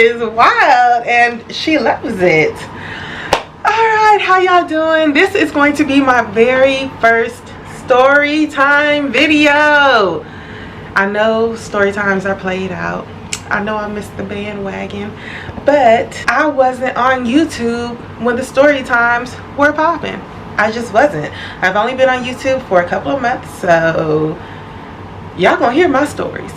is wild and she loves it. Alright, how y'all doing? This is going to be my very first story time video. I know story times are played out. I know I missed the bandwagon, but I wasn't on YouTube when the story times were popping. I just wasn't. I've only been on YouTube for a couple of months, so y'all gonna hear my stories.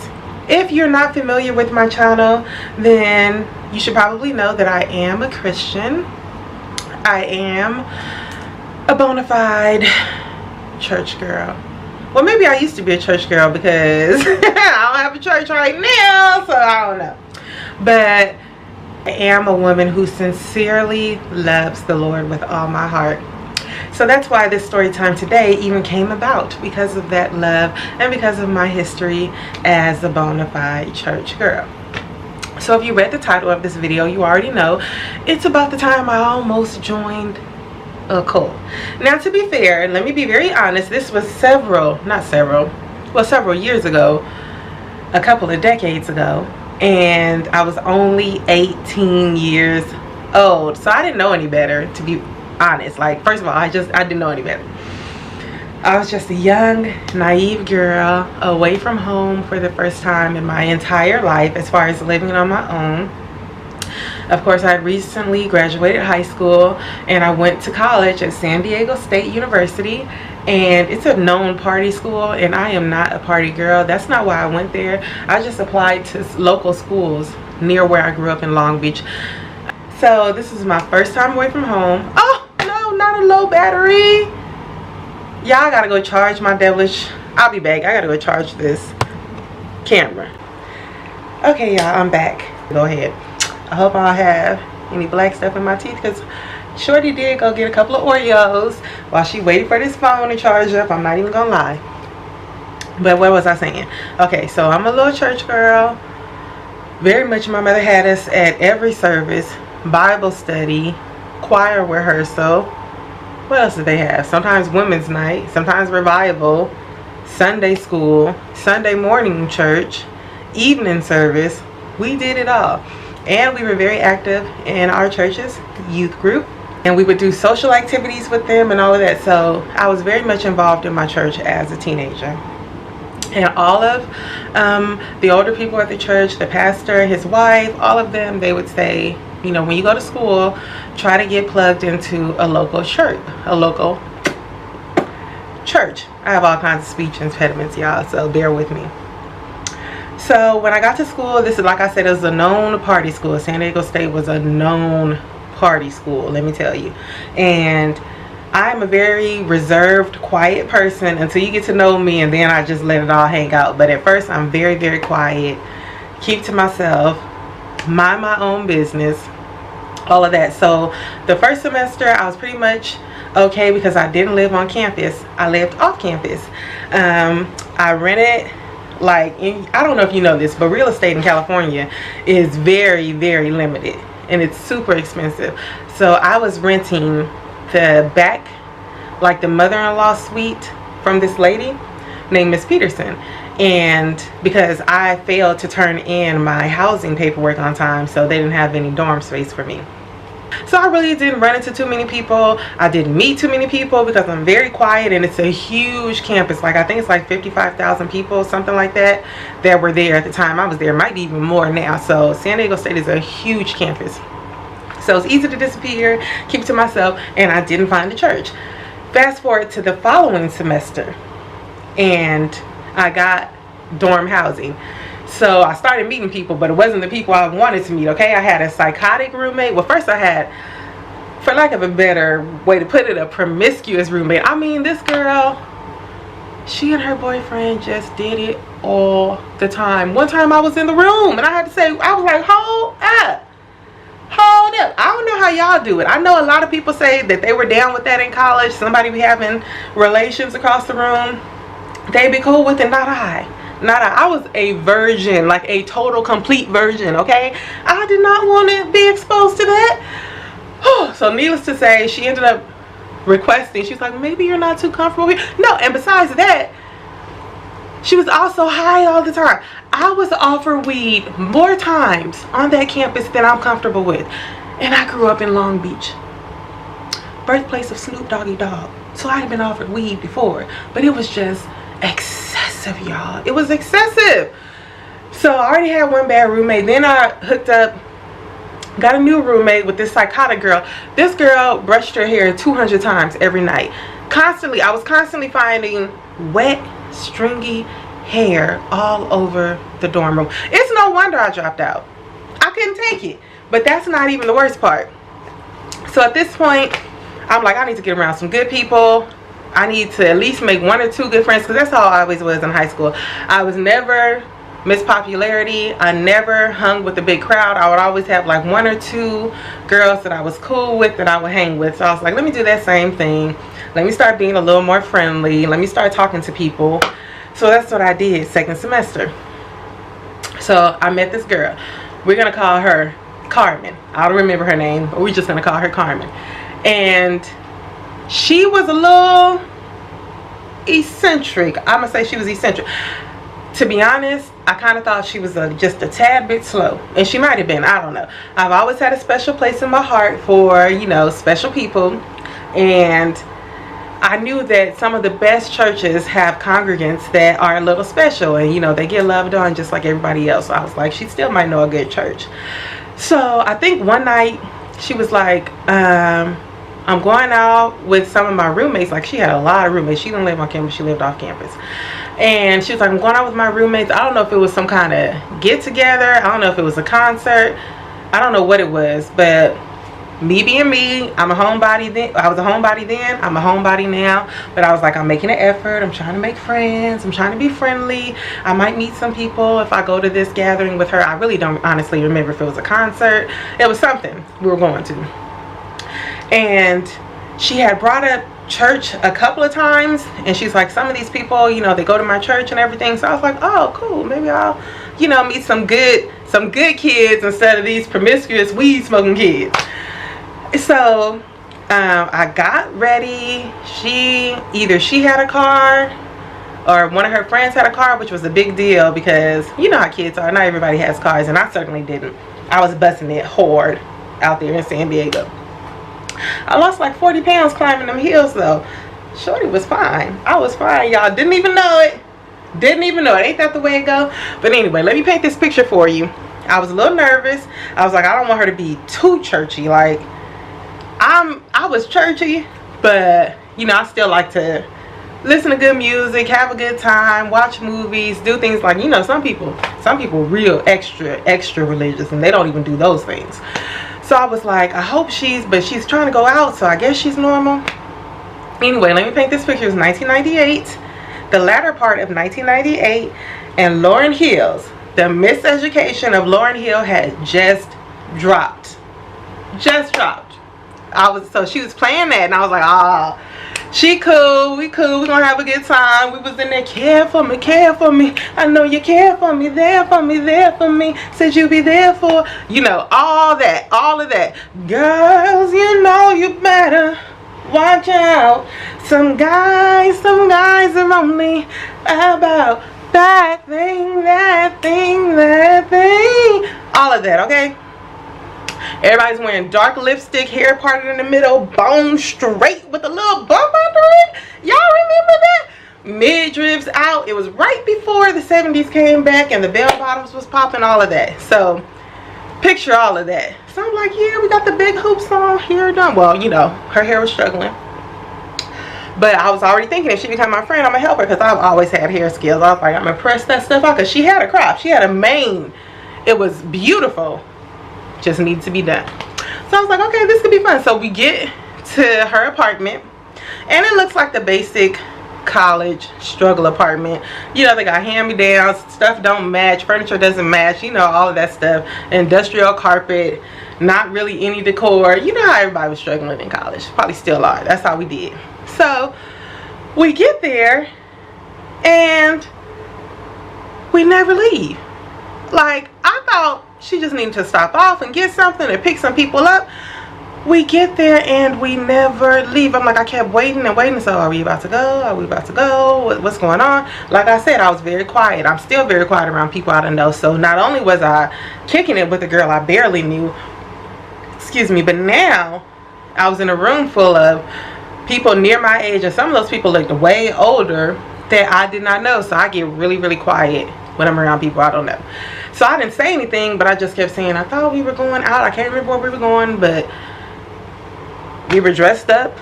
If you're not familiar with my channel, then you should probably know that I am a Christian. I am a bona fide church girl. Well, maybe I used to be a church girl because I don't have a church right now, so I don't know. But I am a woman who sincerely loves the Lord with all my heart. So that's why this story time today even came about, because of that love and because of my history as a bona fide church girl. So if you read the title of this video, you already know it's about the time I almost joined a cult. Now, to be fair, let me be very honest, this was several years ago, a couple of decades ago, and I was only 18 years old, so I didn't know any better, to be honest. Like, first of all, I didn't know any better. I was just a young, naive girl away from home for the first time in my entire life as far as living on my own. Of course, I had recently graduated high school and I went to college at San Diego State University, and it's a known party school, and I am not a party girl. That's not why I went there. I just applied to local schools near where I grew up in Long Beach. So this is my first time away from home. Oh no, not a low battery. Yeah, I gotta go charge my devilish. I'll be back. I gotta go charge this camera. Okay, y'all, I'm back. Go ahead. I hope I don't have any black stuff in my teeth, because Shorty did go get a couple of Oreos while she waited for this phone to charge up. I'm not even gonna lie. But what was I saying? Okay, so I'm a little church girl. Very much my mother had us at every service, Bible study, choir rehearsal. What else did they have? Sometimes women's night, sometimes revival, Sunday school, Sunday morning church, evening service. We did it all. And we were very active in our church's youth group, and we would do social activities with them and all of that. So I was very much involved in my church as a teenager. And all of the older people at the church, the pastor, his wife, all of them, they would say, you know, when you go to school, try to get plugged into a local church. I have all kinds of speech impediments, y'all, so bear with me. So when I got to school, this is, like I said, it was a known party school. San Diego State was a known party school, let me tell you. And I'm a very reserved, quiet person until you get to know me, and then I just let it all hang out. But at first, I'm very, very quiet, keep to myself, mind my own business, all of that. So the first semester, I was pretty much okay because I didn't live on campus. I lived off campus. I rented, like, I don't know if you know this, but real estate in California is very, very limited, and it's super expensive. So I was renting the back, like the mother-in-law suite from this lady named Miss Peterson. And because I failed to turn in my housing paperwork on time, so they didn't have any dorm space for me. So I really didn't run into too many people. I didn't meet too many people because I'm very quiet, and it's a huge campus. Like, I think it's like 55,000 people, something like that, that were there at the time I was there. Might be even more now. So San Diego State is a huge campus. So it's easy to disappear, keep to myself, and I didn't find a church. Fast forward to the following semester, and I got dorm housing. So I started meeting people, but it wasn't the people I wanted to meet, okay? I had a psychotic roommate. Well, first I had, for lack of a better way to put it, a promiscuous roommate. I mean, this girl, she and her boyfriend just did it all the time. One time I was in the room, and I had to say, I was like, hold up. I don't know how y'all do it. I know a lot of people say that they were down with that in college. Somebody be having relations across the room. They be cool with it, not I. I was a virgin, like a total complete virgin, okay? I did not want to be exposed to that. So needless to say, she ended up requesting, she's like, maybe you're not too comfortable here. No, and besides that, She was also high all the time. I was offered weed more times on that campus than I'm comfortable with. And I grew up in Long Beach, birthplace of Snoop Doggy Dogg. So I had been offered weed before, but it was just excessive, y'all. It was excessive. So I already had one bad roommate. Then I hooked up, got a new roommate with this psychotic girl. This girl brushed her hair 200 times every night. Constantly, I was constantly finding wet, stringy hair all over the dorm room. It's no wonder I dropped out. I couldn't take it. But that's not even the worst part. So at this point, I'm like, I need to get around some good people. I need to at least make 1 or 2 good friends, because that's how I always was in high school. I was never Miss Popularity. I never hung with a big crowd. I would always have like 1 or 2 girls that I was cool with that I would hang with. So I was like, let me do that same thing. Let me start being a little more friendly. Let me start talking to people. So that's what I did second semester. So I met this girl. We're going to call her Carmen. I don't remember her name, but we're just going to call her Carmen. And she was a little eccentric. I'm going to say she was eccentric. To be honest, I kind of thought she was just a tad bit slow. And she might have been. I don't know. I've always had a special place in my heart for, you know, special people. And I knew that some of the best churches have congregants that are a little special. And, you know, they get loved on just like everybody else. So I was like, she still might know a good church. So I think one night she was like, I'm going out with some of my roommates. Like, she had a lot of roommates. She didn't live on campus. She lived off campus. And she was like, I'm going out with my roommates. I don't know if it was some kind of get together. I don't know if it was a concert. I don't know what it was. But me being me, I'm a homebody then. I was a homebody then. I'm a homebody now. But I was like, I'm making an effort. I'm trying to make friends. I'm trying to be friendly. I might meet some people if I go to this gathering with her. I really don't honestly remember if it was a concert. It was something we were going to. And she had brought up church a couple of times, and she's like, some of these people, you know, they go to my church and everything. So I was like, oh, cool, maybe I'll, you know, meet some good kids instead of these promiscuous weed smoking kids. So I got ready. She had a car, or one of her friends had a car, which was a big deal because you know how kids are. Not everybody has cars, and I certainly didn't. I was busting it hard out there in San Diego. I lost like 40 pounds climbing them hills though. Shorty was fine. I was fine, y'all. Didn't even know it. Didn't even know it. Ain't that the way it go? But anyway, let me paint this picture for you. I was a little nervous. I was like, I don't want her to be too churchy. Like, I was churchy, but you know, I still like to listen to good music, have a good time, watch movies, do things like, you know, some people real extra religious, and they don't even do those things. So I was like, I hope she's trying to go out, so I guess she's normal. Anyway, let me paint this picture. It was 1998, the latter part of 1998, and Lauryn Hill's, the miseducation of Lauryn Hill had just dropped. So she was playing that, and I was like, ah, she cool, we cool, we gonna have a good time. We was in there, care for me, I know you care for me, there for me, said you be there for, you know, all of that. Girls, you know you better watch out. Some guys are only about that thing, all of that, okay? Everybody's wearing dark lipstick, hair parted in the middle, bone straight with a little bump under it. Y'all remember that? Midriffs out. It was right before the 70s came back and the bell bottoms was popping, all of that. So picture all of that. So I'm like, yeah, we got the big hoops on, hair done. Well, you know, her hair was struggling. But I was already thinking if she became my friend, I'm going to help her, because I've always had hair skills. I was like, I'm going to press that stuff out, because she had a crop. She had a mane. It was beautiful. Just needs to be done. So I was like, okay, this could be fun. So we get to her apartment, and it looks like the basic college struggle apartment. You know, they got hand-me-downs, stuff don't match, furniture doesn't match, you know, all of that stuff. Industrial carpet, not really any decor. You know how everybody was struggling in college. Probably still are. That's how we did. So we get there, and we never leave. Like, I thought she just needed to stop off and get something and pick some people up. we get there and we never leave. I'm like, I kept waiting and waiting. So are we about to go? Are we about to go? What's going on? Like I said, I was very quiet. I'm still very quiet around people I don't know. So not only was I kicking it with a girl I barely knew, excuse me, but now I was in a room full of people near my age, and some of those people looked way older that I did not know. So I get really, really quiet when I'm around people I don't know. So I didn't say anything, but I just kept saying, I thought we were going out. I can't remember where we were going, but we were dressed up,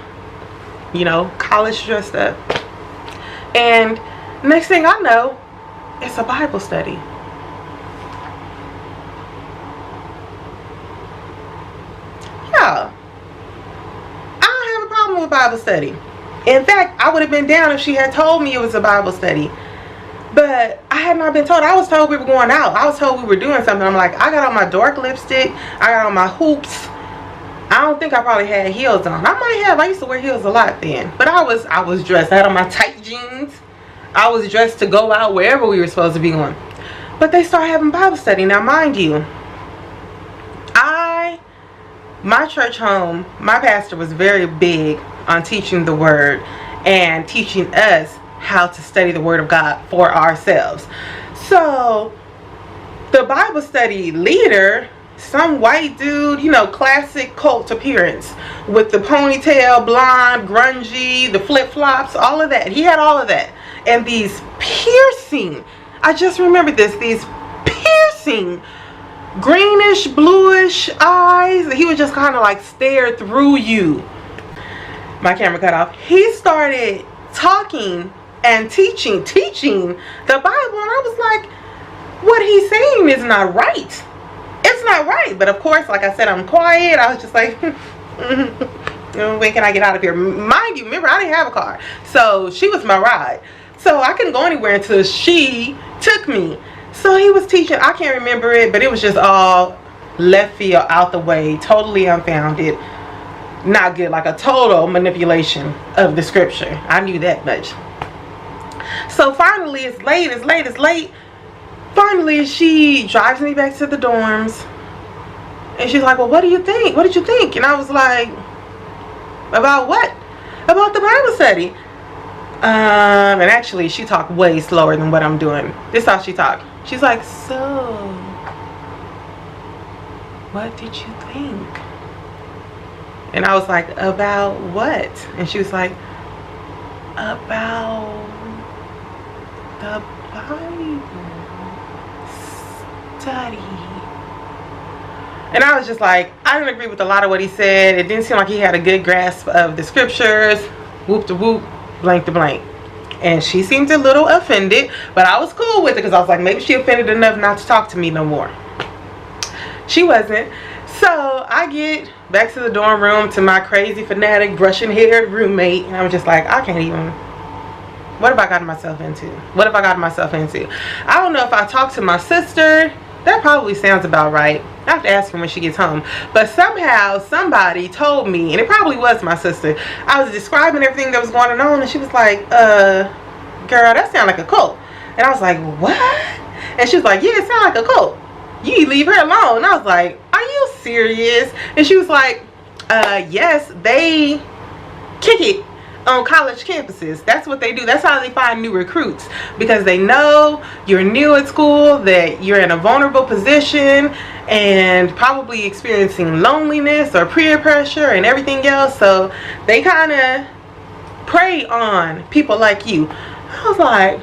you know, college dressed up. And next thing I know, it's a Bible study. Yeah, I don't have a problem with Bible study. In fact, I would have been down if she had told me it was a Bible study. But I had not been told. I was told we were going out. I was told we were doing something. I'm like, I got on my dark lipstick. I got on my hoops. I don't think I probably had heels on. I might have. I used to wear heels a lot then. But I was dressed. I had on my tight jeans. I was dressed to go out wherever we were supposed to be going. But they started having Bible study. Now, mind you, my church home, my pastor was very big on teaching the word and teaching us how to study the word of God for ourselves. So the Bible study leader, some white dude, you know, classic cult appearance with the ponytail, blonde, grungy, the flip-flops, all of that. He had all of that. And these piercing, I just remembered this, these piercing greenish, bluish eyes. He would just kind of like stare through you. My camera cut off. He started talking and teaching the Bible, and I was like, what he's saying is not right. It's not right. But of course, like I said, I'm quiet. I was just like, when can I get out of here? Mind you, remember, I didn't have a car, so she was my ride, so I couldn't go anywhere until she took me. So he was teaching. I can't remember it, but it was just all left field, out the way, totally unfounded, not good, like a total manipulation of the scripture. I knew that much. So finally, it's late. Finally, she drives me back to the dorms, and she's like, well, what do you think? What did you think? And I was like, about what? About the Bible study. And actually, she talked way slower than what I'm doing. This is how she talked. She's like, so, what did you think? And I was like, about what? And she was like, about the Bible study. And I was just like, I didn't agree with a lot of what he said. It didn't seem like he had a good grasp of the scriptures. Whoop to whoop, blank to blank. And she seemed a little offended, but I was cool with it because I was like, maybe she offended enough not to talk to me no more. She wasn't. So I get back to the dorm room to my crazy fanatic brushing haired roommate, and I was just like, I can't even. What have I gotten myself into? What have I gotten myself into? I don't know if I talked to my sister. That probably sounds about right. I have to ask her when she gets home. But somehow somebody told me, and it probably was my sister. I was describing everything that was going on, and she was like, girl, that sounds like a cult. And I was like, what? And she was like, yeah, it sounds like a cult. You need to leave her alone. And I was like, are you serious? And she was like, yes, they kick it on college campuses. That's what they do. That's how they find new recruits, because they know you're new at school, that you're in a vulnerable position and probably experiencing loneliness or peer pressure and everything else. So they kind of prey on people like you. I was like,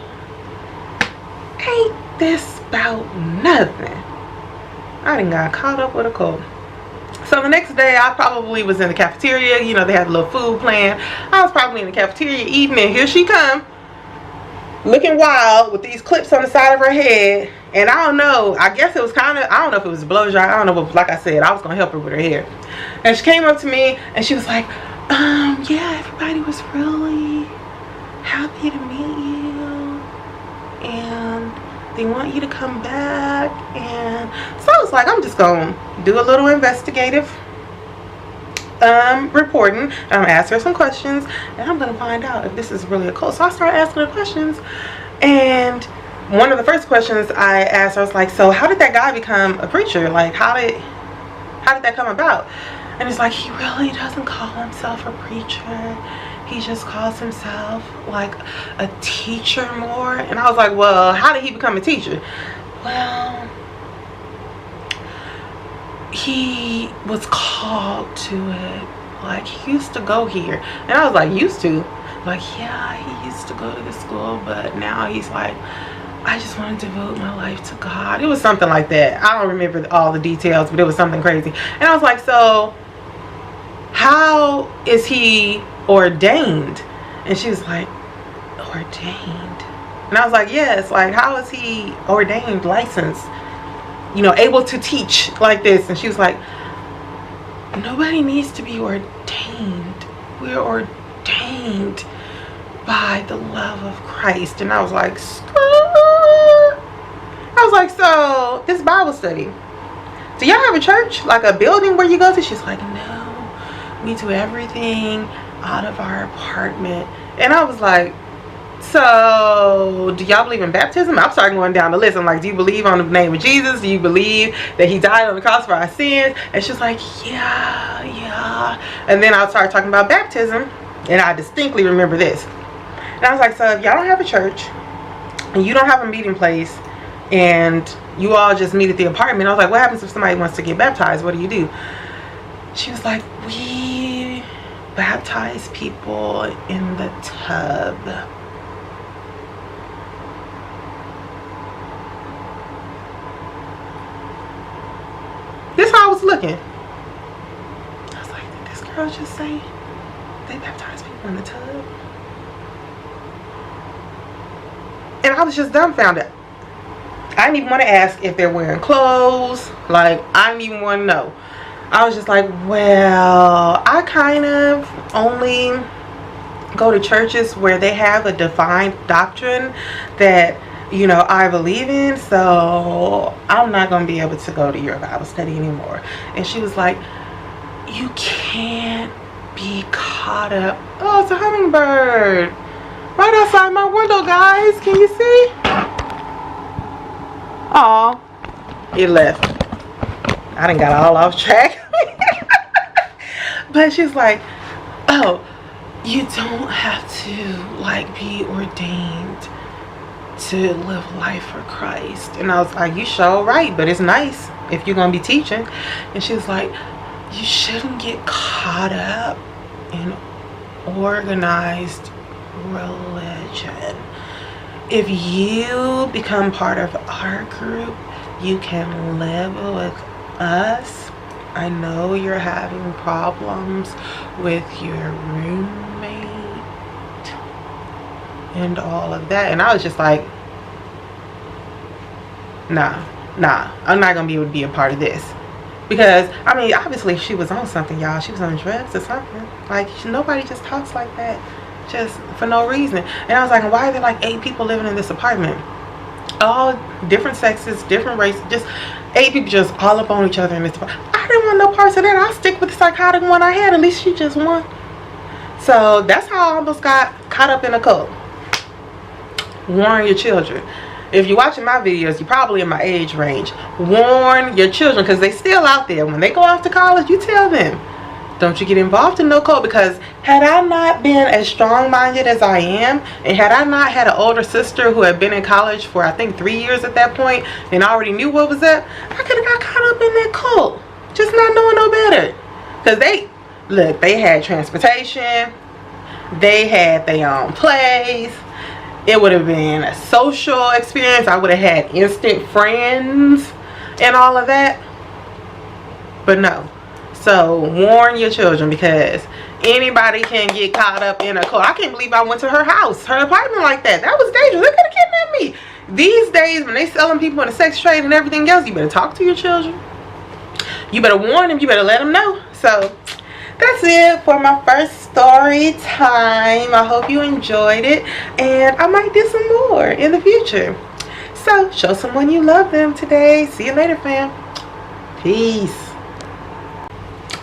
ain't this about nothing? I done got caught up with a cold. So the next day, I probably was in the cafeteria. You know, they had a little food plan. I was probably in the cafeteria eating, and here she come, looking wild with these clips on the side of her head. And I don't know, I guess it was kind of, I don't know if it was a blow dry. I don't know, but like I said, I was going to help her with her hair. And she came up to me, and she was like, yeah, everybody was really happy to meet you, and they want you to come back. And so I was like, I'm just gonna do a little investigative reporting. I'm gonna ask her some questions, and I'm gonna find out if this is really a cult. So I started asking her questions, and one of the first questions I asked her, I was like, so how did that guy become a preacher? Like, how did that come about? And it's like, he really doesn't call himself a preacher. He just calls himself like a teacher more. And I was like, well, how did he become a teacher? Well, he was called to it. Like, he used to go here. And I was like, used to? Like, yeah, he used to go to the school, but now he's like, I just want to devote my life to God. It was something like that. I don't remember all the details, but it was something crazy. And I was like, so how is he ordained? And she was like, ordained? And I was like, yes, like, how is he ordained, licensed, you know, able to teach like this? And she was like, nobody needs to be ordained. We're ordained by the love of Christ. And I was like, so this Bible study, do y'all have a church, like a building where you go to? She's like, no, we do everything out of our apartment. And I was like, so do y'all believe in baptism? I'm starting going down the list. I'm like, do you believe on the name of Jesus? Do you believe that he died on the cross for our sins? And she's like, yeah. And then I started talking about baptism, and I distinctly remember this. And I was like, so if y'all don't have a church and you don't have a meeting place and you all just meet at the apartment, I was like, what happens if somebody wants to get baptized? What do? She was like, we baptize people in the tub. This is how I was looking. I was like, did this girl just say they baptize people in the tub? And I was just dumbfounded. I didn't even want to ask if they're wearing clothes. Like, I didn't even want to know. I was just like, well, I kind of only go to churches where they have a defined doctrine that, you know, I believe in, so I'm not going to be able to go to your Bible study anymore. And she was like, you can't be caught up. Oh, it's a hummingbird right outside my window, guys. Can you see? Oh, it left. I done got all off track. But she's like, oh, you don't have to like be ordained to live life for Christ. And I was like, you sure right, but it's nice if you're gonna be teaching. And she was like, you shouldn't get caught up in organized religion. If you become part of our group, you can live with us. I know you're having problems with your roommate and all of that. And I was just like, nah, I'm not gonna be able to be a part of this. Because I mean, obviously she was on something, y'all. She was on drugs or something. Like, nobody just talks like that just for no reason. And I was like, why are there like 8 people living in this apartment? All different sexes, different races, just 8 people just all up on each other in this apartment. I didn't want no parts of that. I'll stick with the psychotic one I had. At least she just won. So that's how I almost got caught up in a cult. Warn your children. If you're watching my videos, you're probably in my age range. Warn your children, because they still out there. When they go off to college, you tell them, don't you get involved in no cult. Because had I not been as strong-minded as I am, and had I not had an older sister who had been in college for I think 3 years at that point and already knew what was up, I could have got caught up in that cult, just not knowing no better. Because they had transportation, they had their own place. It would have been a social experience. I would have had instant friends and all of that. But no. So warn your children, because anybody can get caught up in a cult. I can't believe I went to her house, her apartment like that. That was dangerous. They could have kidnapped me. These days, when they selling people in the sex trade and everything else, you better talk to your children. You better warn them. You better let them know. So that's it for my first story time. I hope you enjoyed it, and I might do some more in the future. So show someone you love them today. See you later, fam. Peace.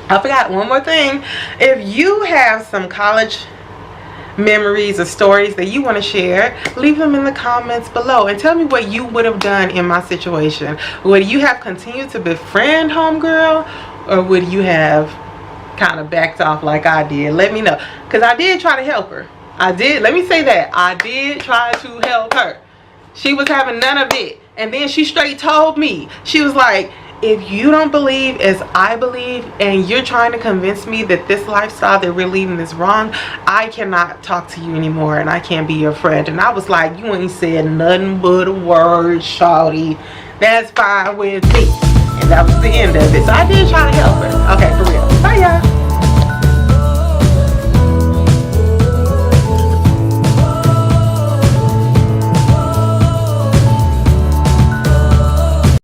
I forgot one more thing. If you have some college memories or stories that you want to share, leave them in the comments below and tell me what you would have done in my situation. Would you have continued to befriend homegirl, or would you have kind of backed off like I did, let me know. Because I did try to help her. I did. Let me say that. I did try to help her. She was having none of it. And then she straight told me. She was like, if you don't believe as I believe, and you're trying to convince me that this lifestyle that we're leading is wrong, I cannot talk to you anymore and I can't be your friend. And I was like, you ain't said nothing but a word, shawty. That's fine with me. And that was the end of it. So I did try to help her. Okay, for real. Bye, y'all.